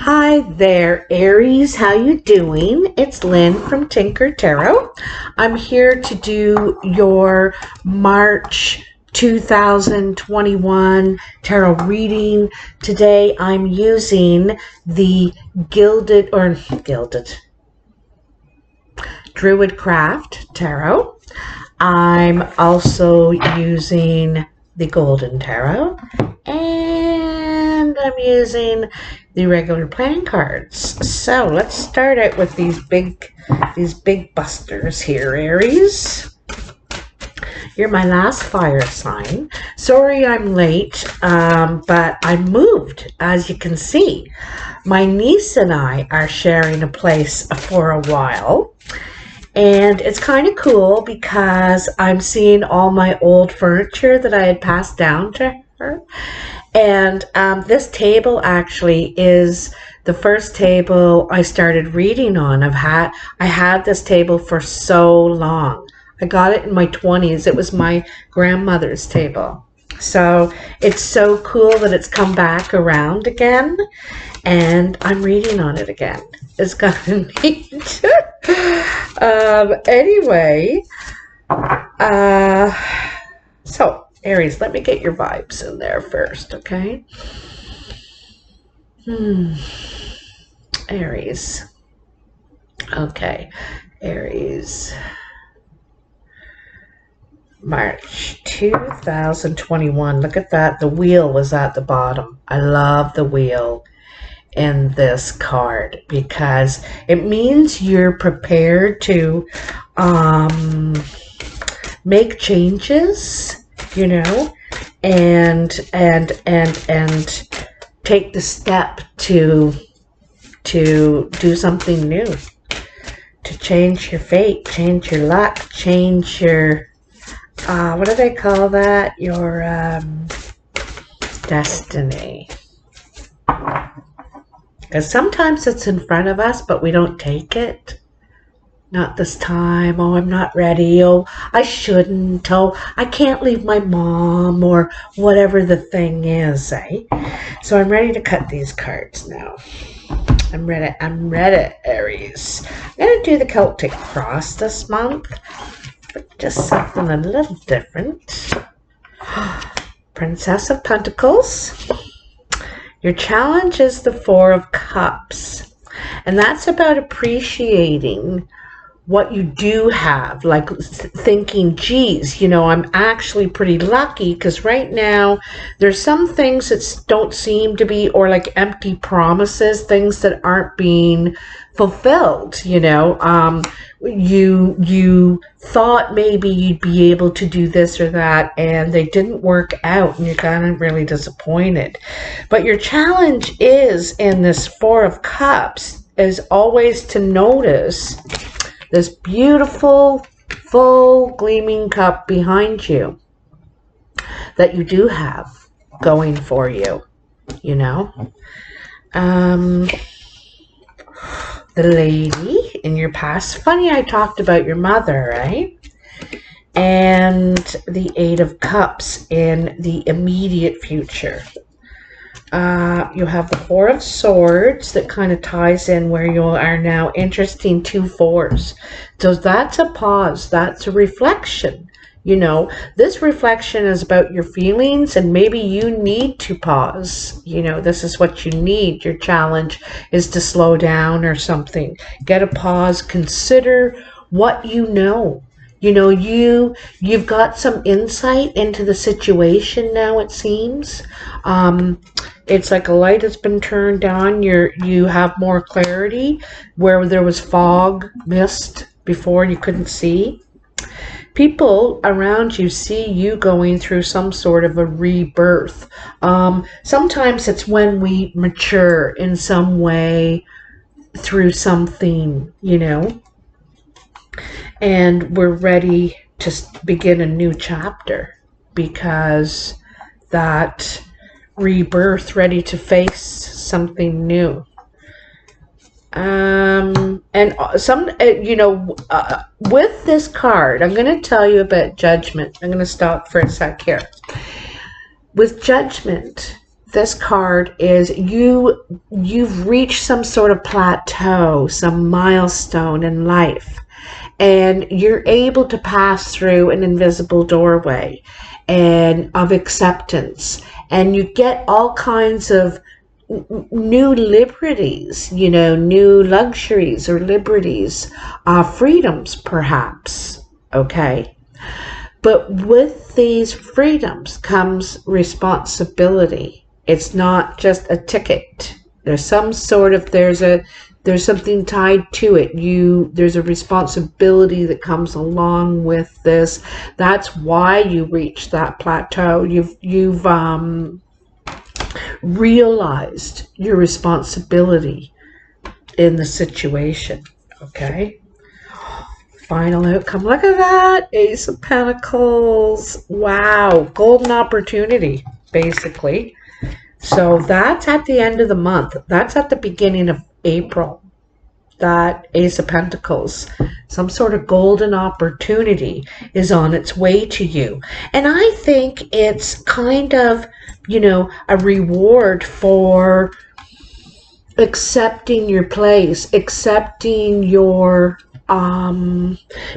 Hi there, Aries. How you doing? It's Lynn from Tinker Tarot. I'm here to do your March 2021 tarot reading. Today I'm using the DruidCraft Tarot. I'm also using the Golden Tarot, and I'm using the regular playing cards. So let's start out with these big busters here, Aries. You're my last fire sign. Sorry I'm late, but I moved, as you can see. My niece and I are sharing a place for a while. And it's kind of cool because I'm seeing all my old furniture that I had passed down to her. And this table actually is the first table I started reading on. I had this table for so long. I got it in my 20s. It was my grandmother's table. So it's so cool that it's come back around again. And I'm reading on it again. It's kind of neat. Anyway, so Aries, let me get your vibes in there first, okay? Aries. Okay, Aries. March 2021. Look at that. The wheel was at the bottom. I love the wheel in this card because it means you're prepared to make changes, you know, and take the step to do something new, to change your fate, change your luck, change your what do they call that? Your destiny. Because sometimes it's in front of us, but we don't take it. Not this time. Oh, I'm not ready. Oh, I shouldn't. Oh, I can't leave my mom, or whatever the thing is, eh? So I'm ready to cut these cards now. I'm ready, Aries. I'm going to do the Celtic Cross this month, but just something a little different. Princess of Pentacles. Your challenge is the Four of Cups, and that's about appreciating what you do have, like thinking, geez, you know, I'm actually pretty lucky because right now there's some things that don't seem to be, or like empty promises, things that aren't being fulfilled, you know. You thought maybe you'd be able to do this or that, and they didn't work out, and you're kind of really disappointed. But your challenge is, in this Four of Cups, is always to notice this beautiful, full, gleaming cup behind you that you do have going for you, you know. The lady in your past. Funny, I talked about your mother, right? And the Eight of Cups in the immediate future. You have the Four of Swords that kind of ties in where you are now. Interesting, 2 fours. So that's a pause. That's a reflection. You know, this reflection is about your feelings, and maybe you need to pause. You know, this is what you need. Your challenge is to slow down or something. Get a pause. Consider what you know. You know, you've got some insight into the situation now, it seems. It's like a light has been turned on. You have more clarity where there was fog, mist before you couldn't see. People around you see you going through some sort of a rebirth. Sometimes it's when we mature in some way through something, you know, and we're ready to begin a new chapter because that rebirth, ready to face something new. And some, you know, with this card, I'm going to tell you about judgment. I'm going to stop for a sec here. With judgment, this card is you've reached some sort of plateau, some milestone in life, and you're able to pass through an invisible doorway and of acceptance, and you get all kinds of new liberties, you know, new luxuries or liberties, freedoms perhaps, okay? But with these freedoms comes responsibility. It's not just a ticket. There's some sort of, there's something tied to it. There's a responsibility that comes along with this. That's why you reach that plateau. You've realized your responsibility in the situation, okay? Final outcome. Look at that. Ace of Pentacles. Wow. Golden opportunity, basically. So that's at the end of the month. That's at the beginning of April. That Ace of Pentacles. Some sort of golden opportunity is on its way to you. And I think it's kind of, you know, a reward for accepting your place, accepting your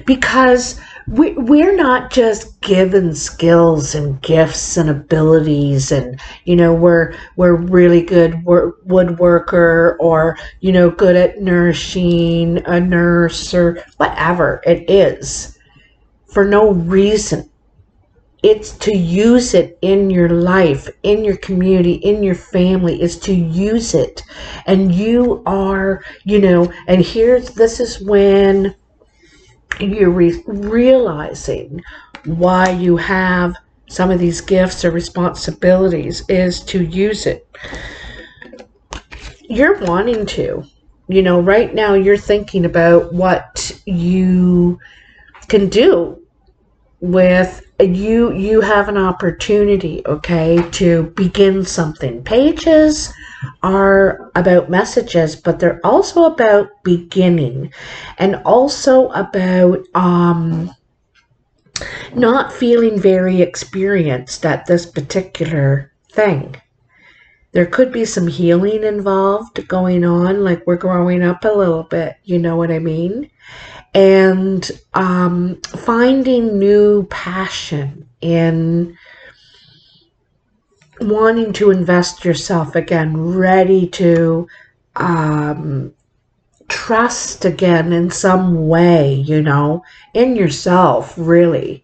because we're not just given skills and gifts and abilities, and you know, we're really good woodworker, or you know, good at nourishing, a nurse, or whatever it is, for no reason. It's to use it in your life, in your community, in your family. Is to use it. And you are, you know, and this is when you're realizing why you have some of these gifts or responsibilities, is to use it. You're wanting to, you know, right now you're thinking about what you can do with you have an opportunity, okay, to begin something. Pages are about messages, but they're also about beginning, and also about not feeling very experienced at this particular thing. There could be some healing involved going on, like we're growing up a little bit, you know what I mean? And finding new passion in wanting to invest yourself again, ready to trust again in some way, you know, in yourself, really,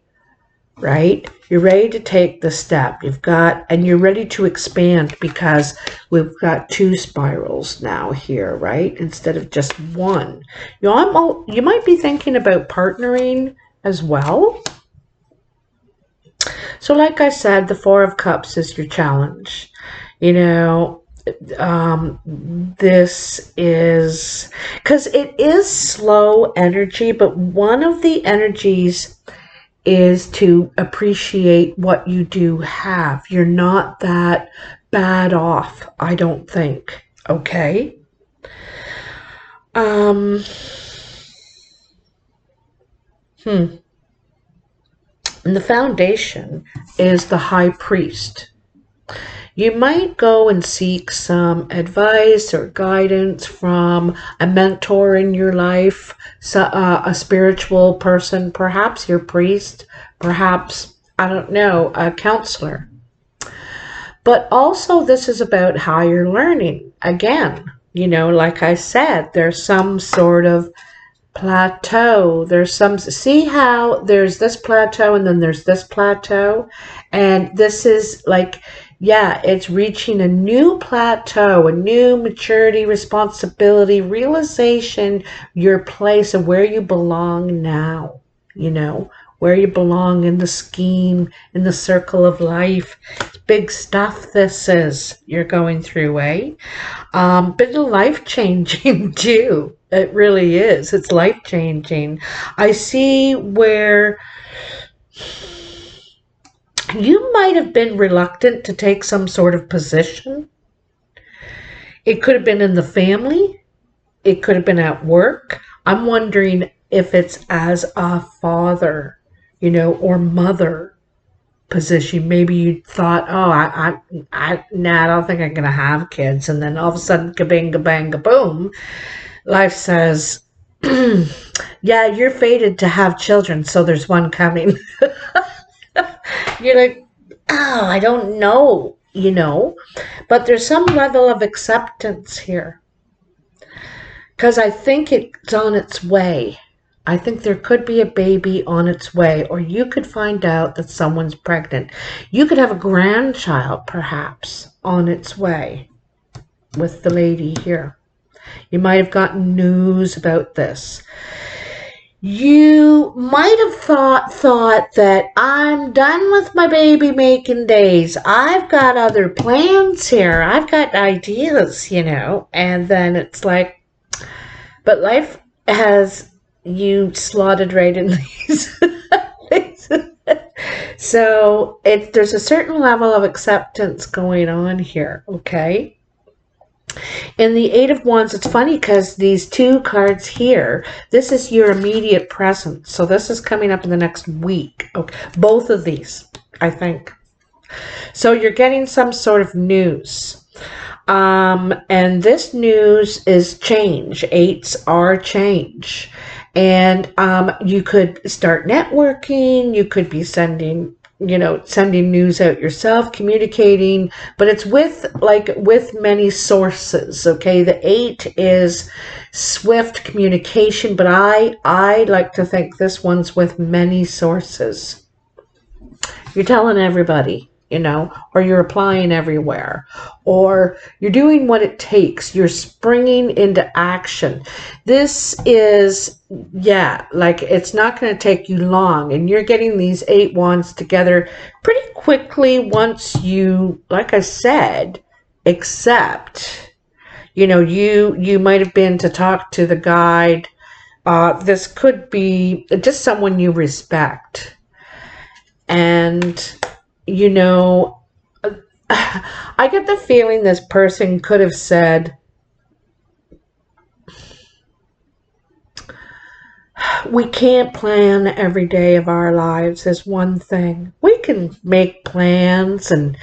right? You're ready to take the step. And you're ready to expand, because we've got 2 spirals now here, right? Instead of just one. You know, you might be thinking about partnering as well. So like I said, the 4 of Cups is your challenge. You know, this is, because it is slow energy, but one of the energies is to appreciate what you do have. You're not that bad off, I don't think. Okay? And the foundation is the High Priest. You might go and seek some advice or guidance from a mentor in your life, a spiritual person, perhaps your priest, perhaps, I don't know, a counselor. But also this is about higher learning. Again, you know, like I said, there's some sort of plateau. See how there's this plateau and then there's this plateau? And this is like, yeah, it's reaching a new plateau, a new maturity, responsibility, realization, your place of where you belong now, you know, where you belong in the scheme, in the circle of life. It's big stuff this is you're going through, eh? But it's life-changing too. It really is. It's life-changing. I see where you might have been reluctant to take some sort of position. It could have been in the family. It could have been at work. I'm wondering if it's as a father, you know, or mother position. Maybe you thought, oh, nah, I don't think I'm going to have kids. And then all of a sudden, kabang, kabang, kaboom, life says, yeah, you're fated to have children, so there's one coming. You're like, oh, I don't know, you know, but there's some level of acceptance here because I think it's on its way. I think there could be a baby on its way, or you could find out that someone's pregnant. You could have a grandchild, perhaps, on its way with the lady here. You might have gotten news about this. You might have thought that I'm done with my baby making days. I've got other plans here. I've got ideas, you know. And then it's like, but life has you slotted right in these. So there's a certain level of acceptance going on here, okay? In the Eight of Wands, it's funny because these two cards here, this is your immediate present. So this is coming up in the next week. Okay, both of these, I think. So you're getting some sort of news. And this news is change. Eights are change. And you could start networking. You could be sending news out yourself, communicating, but it's with many sources. Okay, the 8 is swift communication, but I like to think this one's with many sources. You're telling everybody, you know, or you're applying everywhere, or you're doing what it takes. You're springing into action. This is, yeah, like it's not going to take you long, and you're getting these 8 wands together pretty quickly once you, like I said, accept. You know, you might have been to talk to the guide. This could be just someone you respect. And, you know, I get the feeling this person could have said, we can't plan every day of our lives as one thing. We can make plans and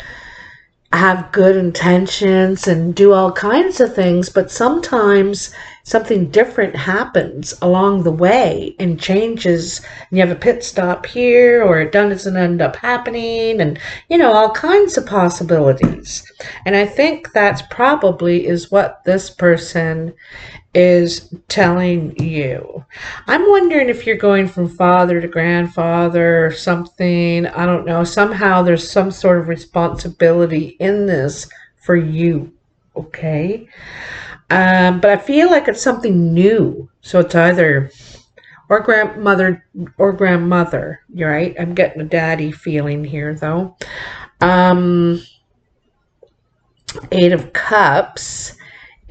have good intentions and do all kinds of things, but sometimes something different happens along the way and changes, and you have a pit stop here, or it doesn't end up happening, and, you know, all kinds of possibilities. And I think that's probably is what this person is telling you. I'm wondering if you're going from father to grandfather or something. I don't know. Somehow there's some sort of responsibility in this for you. Okay. But I feel like it's something new. So it's either or grandmother or grandmother. You're right. I'm getting a daddy feeling here though. 8 of Cups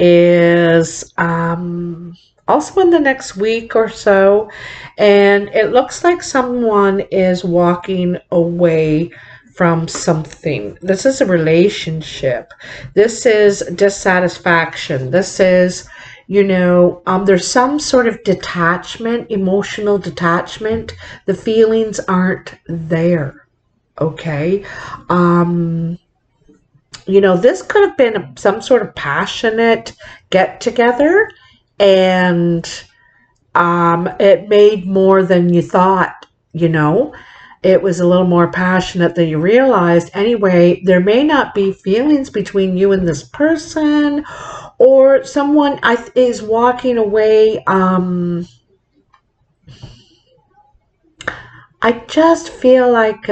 is also in the next week or so, and it looks like someone is walking away from something. This is a relationship. This is dissatisfaction. This is, you know, there's some sort of detachment, emotional detachment. The feelings aren't there. Okay. You know, this could have been some sort of passionate get-together, and it made more than you thought, you know. It was a little more passionate than you realized. Anyway, there may not be feelings between you and this person, or someone is walking away. I just feel like...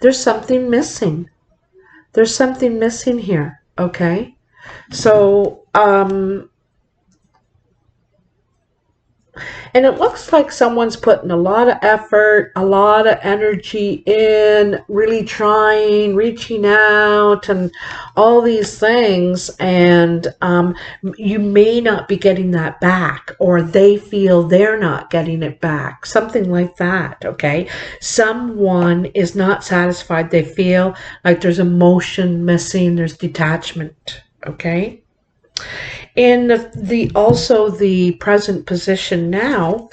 there's something missing. There's something missing here, okay? So, and it looks like someone's putting a lot of effort, a lot of energy in, really trying, reaching out, and all these things, and you may not be getting that back, or they feel they're not getting it back, something like that, okay? Someone is not satisfied. They feel like there's emotion missing, there's detachment, okay? And also the present position now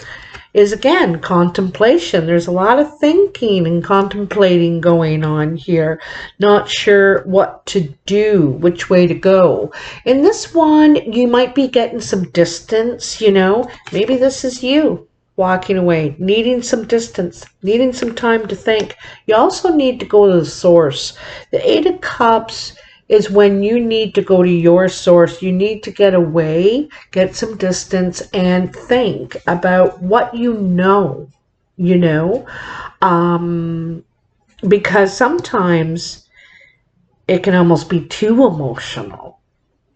is, again, contemplation. There's a lot of thinking and contemplating going on here. Not sure what to do, which way to go. In this one, you might be getting some distance, you know. Maybe this is you walking away, needing some distance, needing some time to think. You also need to go to the source. The Eight of Cups is when you need to go to your source. You need to get away, get some distance, and think about what you know, because sometimes it can almost be too emotional.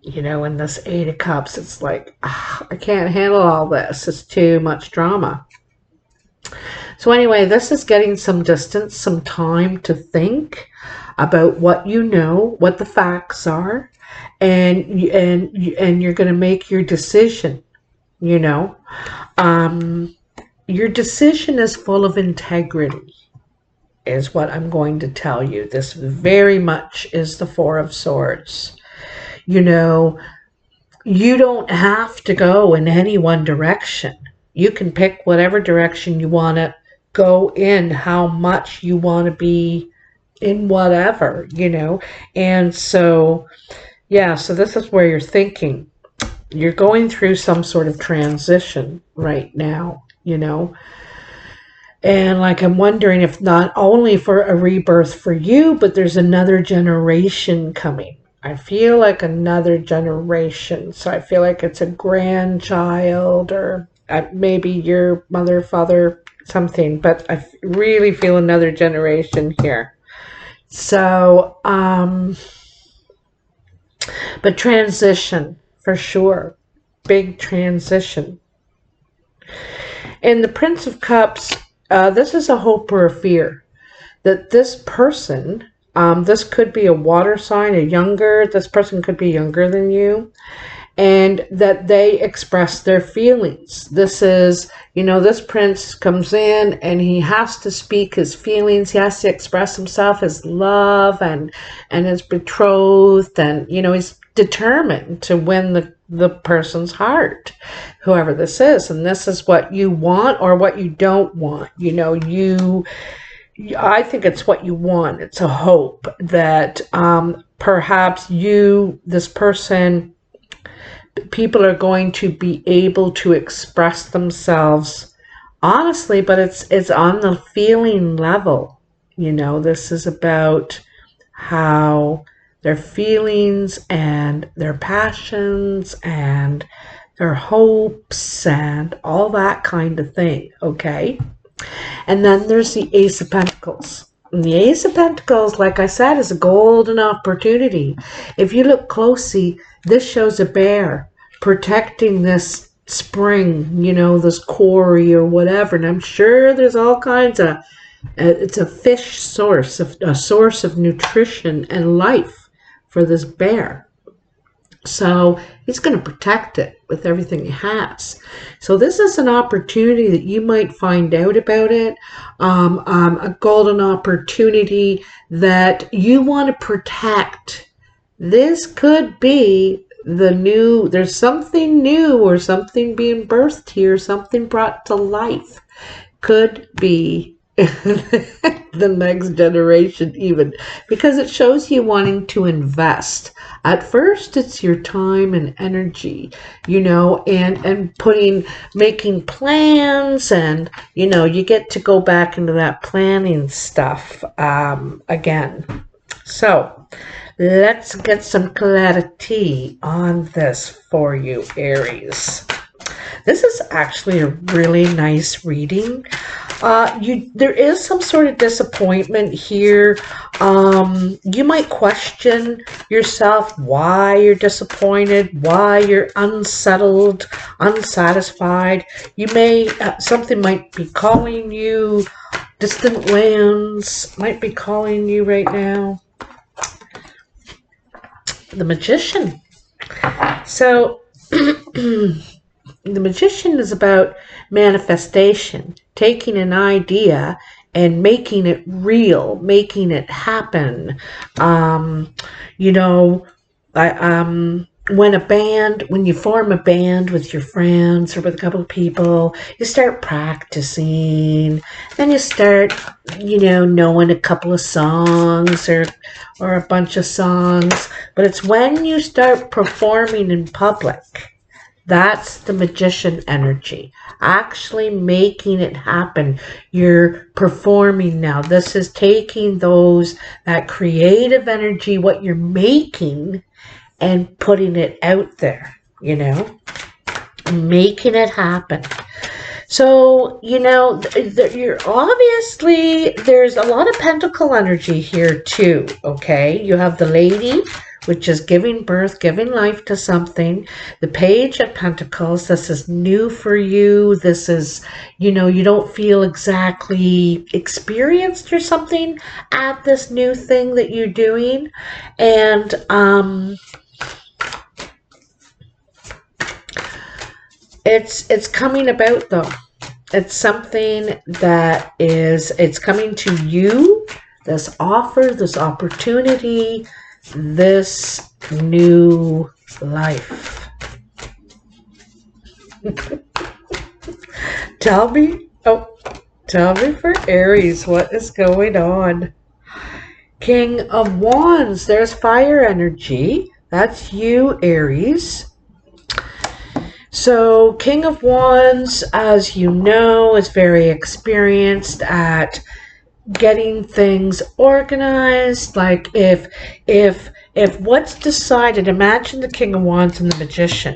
In this Eight of Cups, it's like, I can't handle all this. It's too much drama. So anyway, this is getting some distance, some time to think about what you know, what the facts are, and you're going to make your decision. Your decision is full of integrity, is what I'm going to tell you. This very much is the Four of Swords. You don't have to go in any one direction. You can pick whatever direction you want to go in, how much you want to be in whatever, And so, yeah, so this is where you're thinking. You're going through some sort of transition right now, And like, I'm wondering if not only for a rebirth for you, but there's another generation coming. I feel like another generation. So I feel like it's a grandchild, or maybe your mother, father, something. But I really feel another generation here. So, but transition, for sure. Big transition. And the Prince of Cups, this is a hope or a fear. That this person, this could be a water sign, this person could be younger than you, and that they express their feelings. This is, this prince comes in and he has to speak his feelings. He has to express himself, his love and his betrothed, and, he's determined to win the person's heart, whoever this is. And this is what you want or what you don't want. I think it's what you want. It's a hope that perhaps this person, people are going to be able to express themselves honestly, but it's on the feeling level. This is about how their feelings and their passions and their hopes and all that kind of thing, okay? And then there's the Ace of Pentacles. And the Ace of Pentacles, like I said, is a golden opportunity. If you look closely, this shows a bear protecting this spring, this quarry or whatever. And I'm sure there's all kinds of, it's a fish source, a source of nutrition and life for this bear. So he's going to protect it with everything he has. So this is an opportunity that you might find out about it. A golden opportunity that you want to protect. This could be there's something new or something being birthed here, something brought to life. Could be the next generation even, because it shows you wanting to invest. At first it's your time and energy, and making plans, and you get to go back into that planning stuff again. So let's get some clarity on this for you, Aries. This is actually a really nice reading. There is some sort of disappointment here. You might question yourself why you're disappointed, why you're unsettled, unsatisfied. Something might be calling you. Distant lands might be calling you right now. The Magician. So the Magician is about manifestation, taking an idea and making it real, making it happen. when you form a band with your friends or with a couple of people, you start practicing, then you start, knowing a couple of songs or a bunch of songs. But it's when you start performing in public, that's the magician energy. Actually making it happen. You're performing now. This is taking that creative energy, what you're making, and putting it out there, making it happen. So, you're obviously, there's a lot of pentacle energy here too, okay? You have the lady, which is giving birth, giving life to something. The page of pentacles, this is new for you. This is, you don't feel exactly experienced or something at this new thing that you're doing. And, it's coming about though. It's something that it's coming to you, this offer, this opportunity, this new life. Tell me for Aries, what is going on? King of Wands, there's fire energy. That's you, Aries. So King of Wands, as you know, is very experienced at getting things organized. Like if what's decided, imagine the King of Wands and the Magician.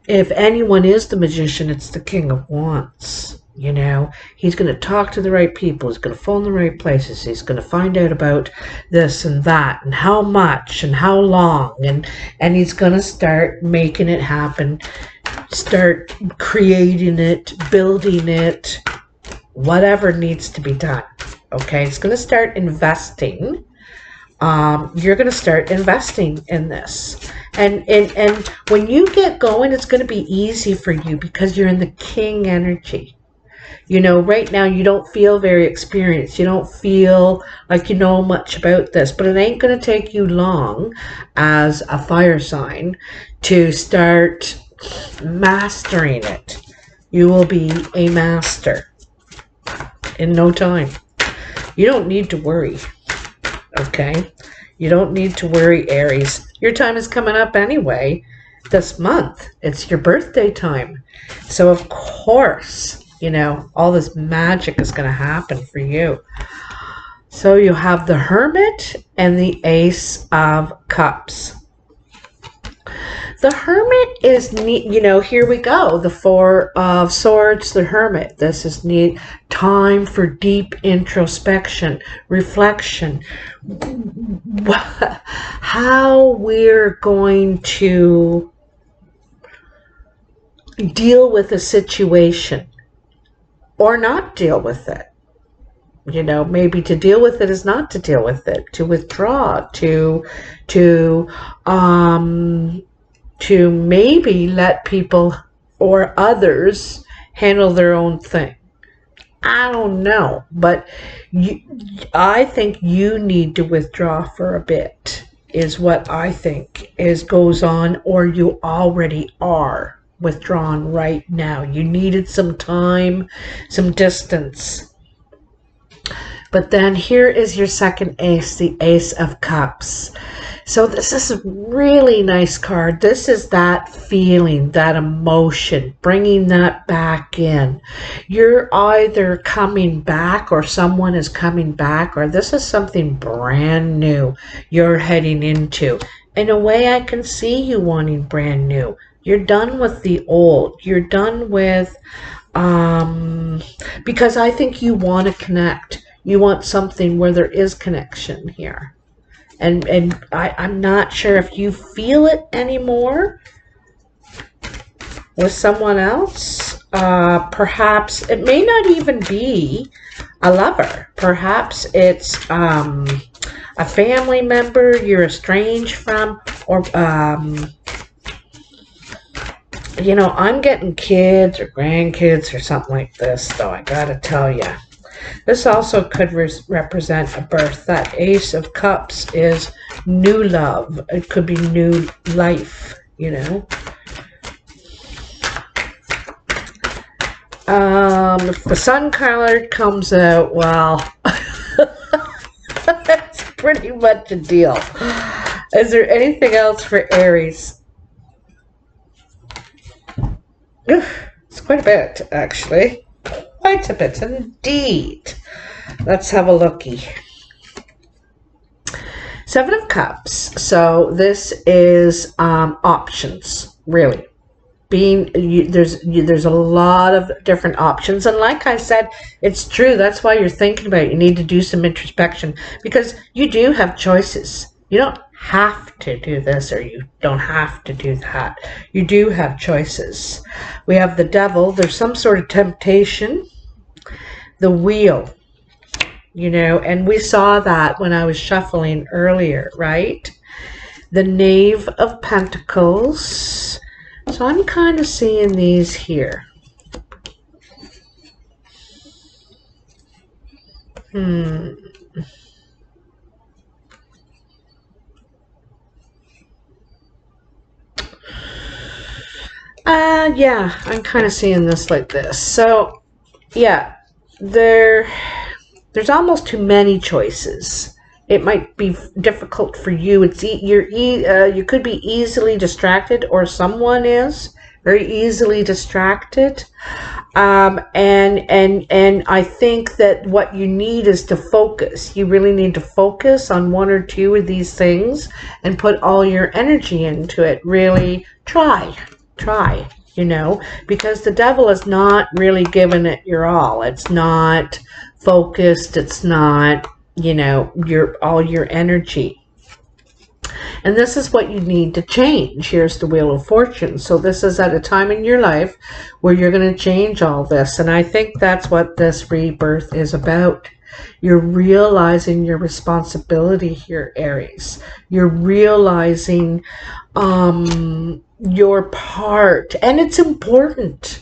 If anyone is the Magician, it's the King of Wands. He's going to talk to the right people. He's going to phone the right places. He's going to find out about this and that and how much and how long. And he's going to start making it happen, start creating it, building it, whatever needs to be done. Okay, he's going to start investing. You're going to start investing in this. And when you get going, it's going to be easy for you because you're in the King energy. Right now you don't feel very experienced. You don't feel like you know much about this, but it ain't going to take you long as a fire sign to start mastering it. You will be a master in no time. You don't need to worry, okay? You don't need to worry, Aries. Your time is coming up anyway this month. It's your birthday time. So, of course, all this magic is going to happen for you. So you have the Hermit and the Ace of Cups. The Hermit is neat. Here we go. The Four of Swords, the Hermit. This is neat. Time for deep introspection, reflection. How we're going to deal with a situation. Or not deal with it. Maybe to deal with it is not to deal with it. To withdraw. To maybe let people or others handle their own thing. I don't know. But I think you need to withdraw for a bit. Is what I think goes on. Or you already are withdrawn right now. You needed some time, some distance. But then here is your second ace, the Ace of Cups. So this is a really nice card. This is that feeling, that emotion, bringing that back in. You're either coming back or someone is coming back, or this is something brand new you're heading into. In a way, I can see you wanting brand new. You're done with the old. You're done with, because I think you want to connect. You want something where there is connection here. And I'm not sure if you feel it anymore with someone else. Perhaps it may not even be a lover. Perhaps it's a family member you're estranged from, or I'm getting kids or grandkids or something like this, though, I gotta tell you. This also could represent a birth. That Ace of Cups is new love. It could be new life, you know. If the Sun card comes out, well, that's pretty much a deal. Is there anything else for Aries? It's quite a bit, actually. Quite a bit, indeed. Let's have a looky. Seven of Cups. So this is options, really. There's a lot of different options, and like I said, it's true. That's why you're thinking about it. You need to do some introspection, because you do have choices. You don't have to do this, or you don't have to do that. You do have choices. We have the Devil. There's some sort of temptation. The Wheel, you know, and we saw that when I was shuffling earlier, right? The Knave of Pentacles. So I'm kind of seeing these here. Yeah, I'm kind of seeing this like this. So, yeah, there's almost too many choices. It might be difficult for you. You could be easily distracted, or someone is very easily distracted. And I think that what you need is to focus. You really need to focus on one or two of these things and put all your energy into it. Really try, you know, because the Devil is not really giving it your all. It's not focused. It's not, you know, all your energy. And this is what you need to change. Here's the Wheel of Fortune. So this is at a time in your life where you're going to change all this. And I think that's what this rebirth is about. You're realizing your responsibility here, Aries. You're realizing your part. And it's important.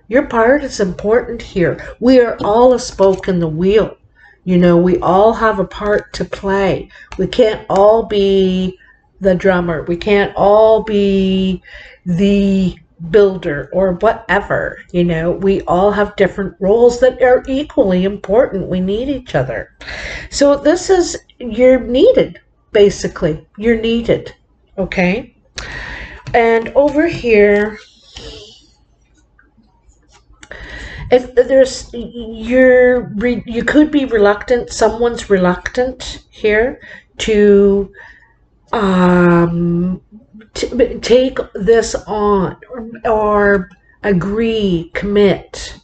Your part is important here. We are all a spoke in the wheel. You know, we all have a part to play. We can't all be the drummer. We can't all be the builder or whatever. You know, we all have different roles that are equally important. We need each other. So this is, you're needed, basically. You're needed. Okay? And over here, if there's, you could be reluctant, someone's reluctant here to take this on, or agree, commit.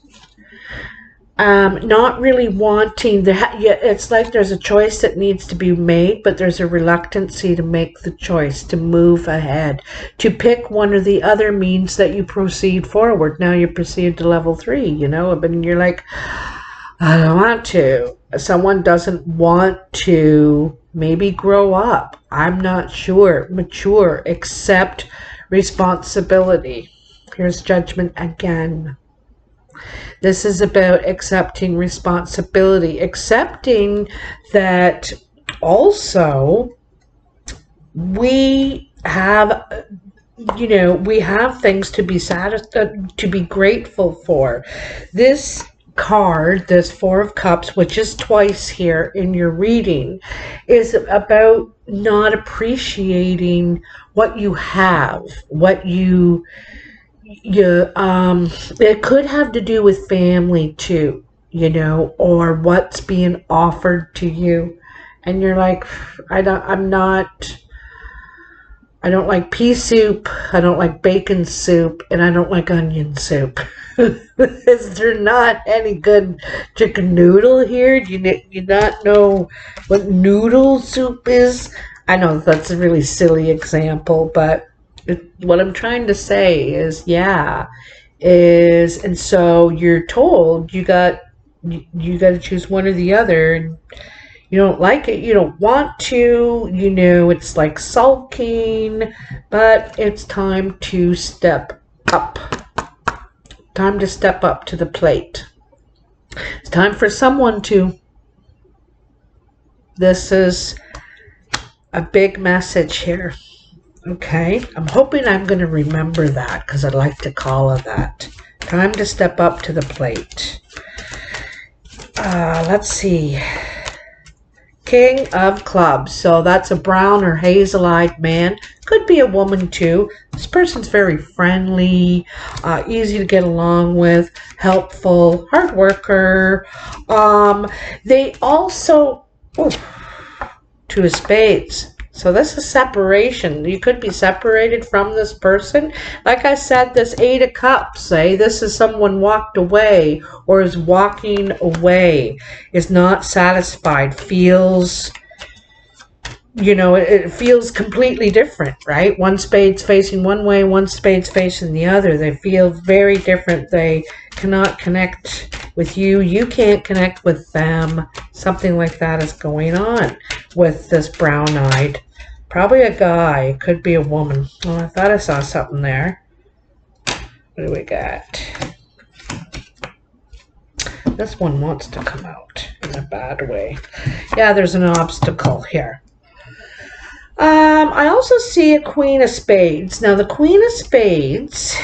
Not really wanting it's like there's a choice that needs to be made, but there's a reluctancy to make the choice, to move ahead. To pick one or the other means that you proceed forward. Now you proceed to level 3, you know, but you're like, I don't want to. Someone doesn't want to maybe grow up. I'm not sure. Mature. Accept responsibility. Here's Judgment again. This is about accepting responsibility. Accepting that also we have, you know, we have things to be satisfied, to be grateful for. This card, this Four of Cups, which is twice here in your reading, is about not appreciating what you have, what you it could have to do with family too, you know, or what's being offered to you, and you're like, I don't like pea soup, I don't like bacon soup, and I don't like onion soup. Is there not any good chicken noodle here? Do you not know what noodle soup is? I know that's a really silly example, but what I'm trying to say is, and so you're told you got to choose one or the other, and you don't like it, you don't want to, you know, it's like sulking, but it's time to step up. Time to step up to the plate. It's time for someone to. This is a big message here. Okay, I'm hoping I'm going to remember that because I'd like to call it that. Time to step up to the plate. Let's see. King of Clubs. So that's a brown or hazel-eyed man. Could be a woman too. This person's very friendly, easy to get along with, helpful, hard worker. They also, two of spades. So this is separation. You could be separated from this person. Like I said, this 8 of Cups, this is someone walked away or is walking away, is not satisfied, feels, it feels completely different, right? One spade's facing one way, one spade's facing the other. They feel very different. They cannot connect with you. You can't connect with them. Something like that is going on with this brown-eyed. Probably a guy. Could be a woman. Oh, I thought I saw something there. What do we got? This one wants to come out in a bad way. Yeah, there's an obstacle here. I also see a Queen of Spades. Now, the Queen of Spades,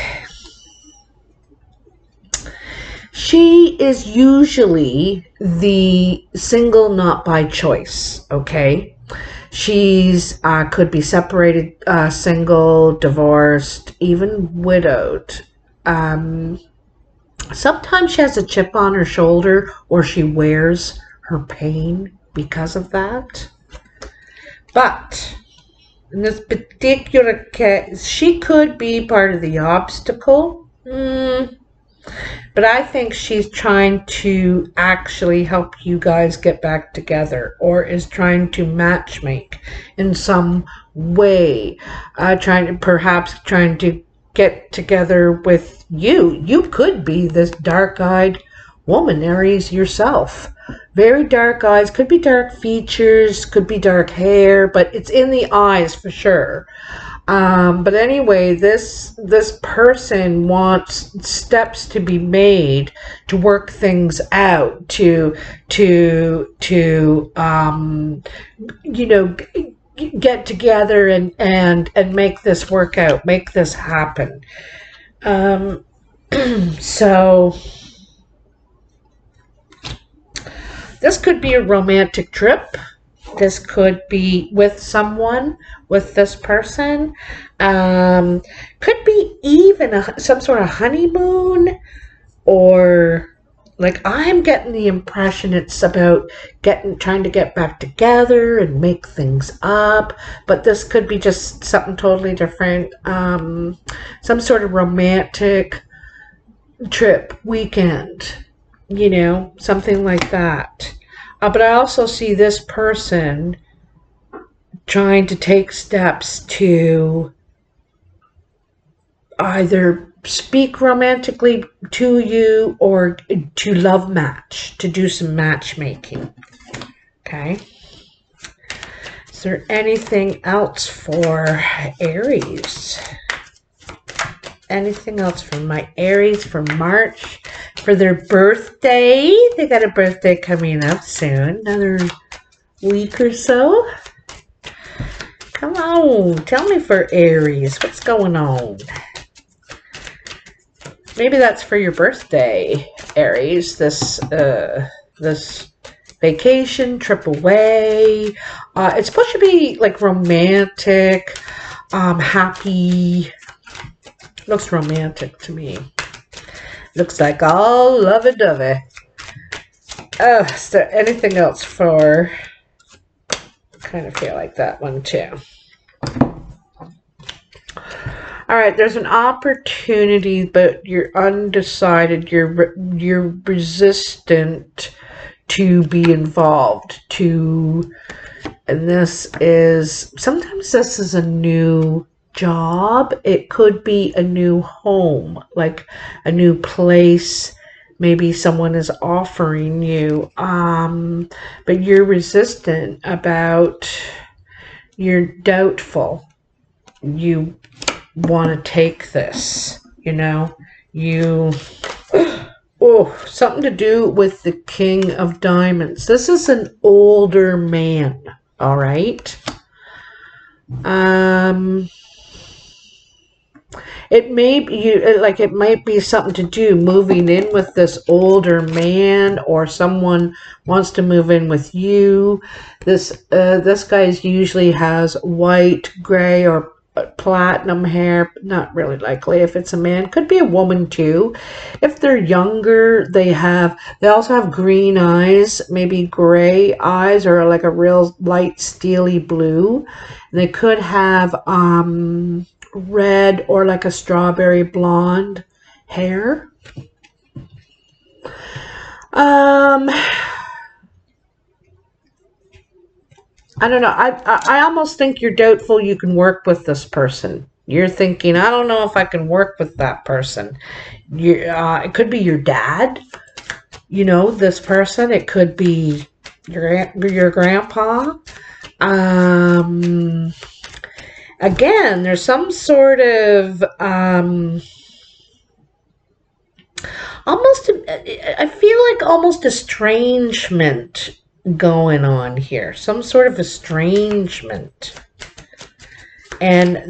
she is usually the single, not by choice, okay? She's could be separated, single, divorced, even widowed. Sometimes she has a chip on her shoulder or she wears her pain because of that. But in this particular case, she could be part of the obstacle. But I think she's trying to actually help you guys get back together, or is trying to matchmake in some way, perhaps trying to get together with you. You could be this dark-eyed woman, Aries, yourself. Very dark eyes, could be dark features, could be dark hair, but it's in the eyes for sure. But anyway, this person wants steps to be made to work things out, to get together and make this work out, make this happen. So this could be a romantic trip. This could be with someone, with this person. Could be even some sort of honeymoon, or like I'm getting the impression it's about trying to get back together and make things up. But this could be just something totally different. Some sort of romantic trip, weekend, something like that. But I also see this person trying to take steps to either speak romantically to you or to love match, to do some matchmaking. Okay. Is there anything else for Aries? Anything else for my Aries for March? For their birthday. They got a birthday coming up soon. Another week or so. Come on. Tell me for Aries. What's going on? Maybe that's for your birthday, Aries. This vacation, trip away. It's supposed to be like romantic, happy. Looks romantic to me. Looks like all lovey-dovey. Oh, is there anything else for... kind of feel like that one too. All right, there's an opportunity, but you're undecided. You're resistant to be involved. And this is... sometimes this is a new job. It could be a new home, like a new place. Maybe someone is offering you, but you're resistant about, you're doubtful. You want to take this, you Oh, something to do with the King of Diamonds. This is an older man, all right? It may be like it might be something to do moving in with this older man, or someone wants to move in with you. This guy usually has white, gray, or platinum hair. Not really likely if it's a man. Could be a woman too. If they're younger, they also have green eyes, maybe gray eyes, or like a real light steely blue. They could have red or like a strawberry blonde hair. I don't know. I almost think you're doubtful you can work with this person. You're thinking, I don't know if I can work with that person. It could be your dad, you know, this person. It could be your grandpa. Again, there's some sort of I feel like almost estrangement going on here. Some sort of estrangement. And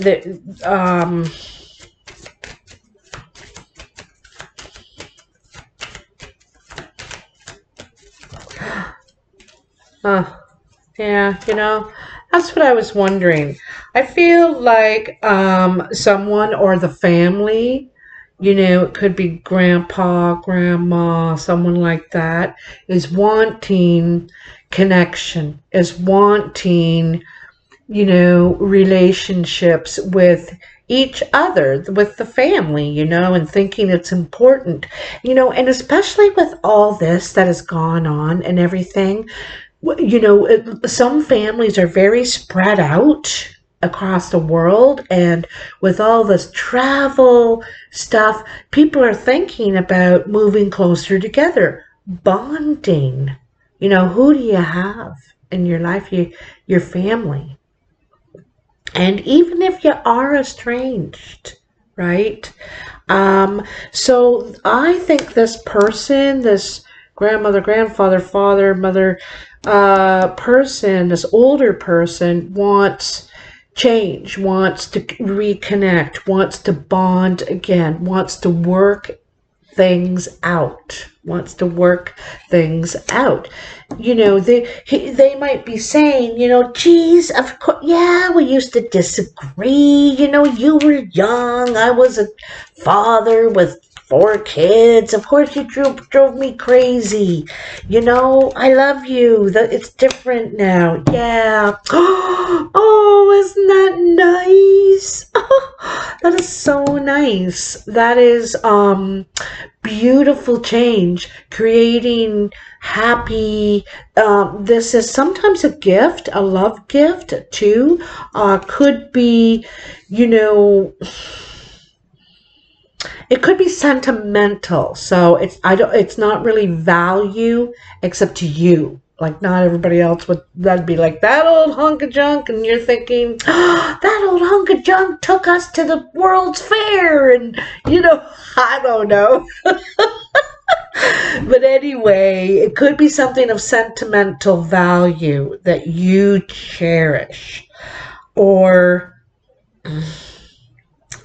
yeah, you know, that's what I was wondering. I feel like someone or the family, you know, it could be grandpa, grandma, someone like that, is wanting connection, is wanting, you know, relationships with each other, with the family, you know, and thinking it's important, you know, and especially with all this that has gone on and everything, you know, some families are very spread out across the world, and with all this travel stuff, people are thinking about moving closer together, bonding. You know, who do you have in your life? Your family. And even if you are estranged, right? So I think this person, this grandmother, grandfather, father, mother person, this older person wants change, wants to reconnect, wants to bond again, wants to work things out, You know, they might be saying, you know, geez, of course, yeah, we used to disagree. You know, you were young. I was a father with 4 kids. Of course, you drove me crazy. You know, I love you. It's different now. Yeah. Oh, isn't that nice? That is so nice. That is beautiful change, creating happy. This is sometimes a gift, a love gift too. Could be, you know, it could be sentimental. So it's not really value except to you. Like, not everybody else that'd be like, that old hunk of junk, and you're thinking, oh, that old hunk of junk took us to the World's Fair, and, you know, I don't know. But anyway, it could be something of sentimental value that you cherish. Or,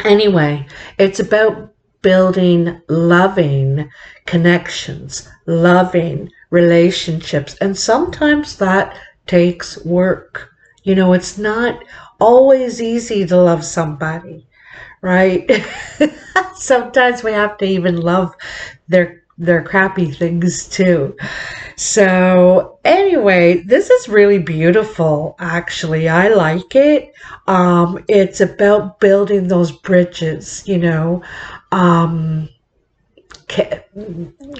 anyway, it's about building loving connections, loving relationships, and sometimes that takes work. You know, it's not always easy to love somebody, right? Sometimes we have to even love their crappy things too. So anyway, this is really beautiful. Actually, I like it. It's about building those bridges, you know,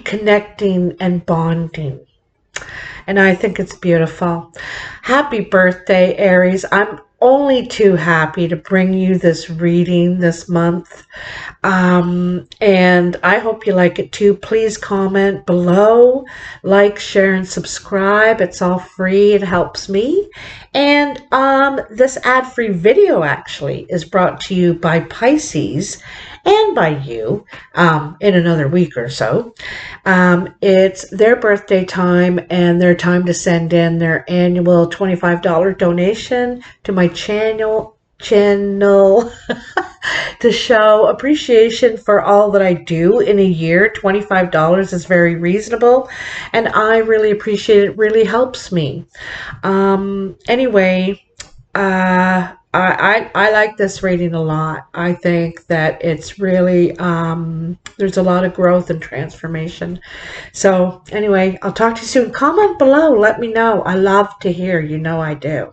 connecting and bonding. And I think it's beautiful. Happy birthday, Aries. I'm only too happy to bring you this reading this month. And I hope you like it too. Please comment below, like, share, and subscribe. It's all free. It helps me. And this ad-free video actually is brought to you by Pisces. and by you in another week or so. It's their birthday time and their time to send in their annual $25 donation to my channel to show appreciation for all that I do in a year. $25 is very reasonable, and I really appreciate it. It really helps me. Anyway, I like this reading a lot. I think that it's really, there's a lot of growth and transformation. So anyway, I'll talk to you soon. Comment below. Let me know. I love to hear. You know I do.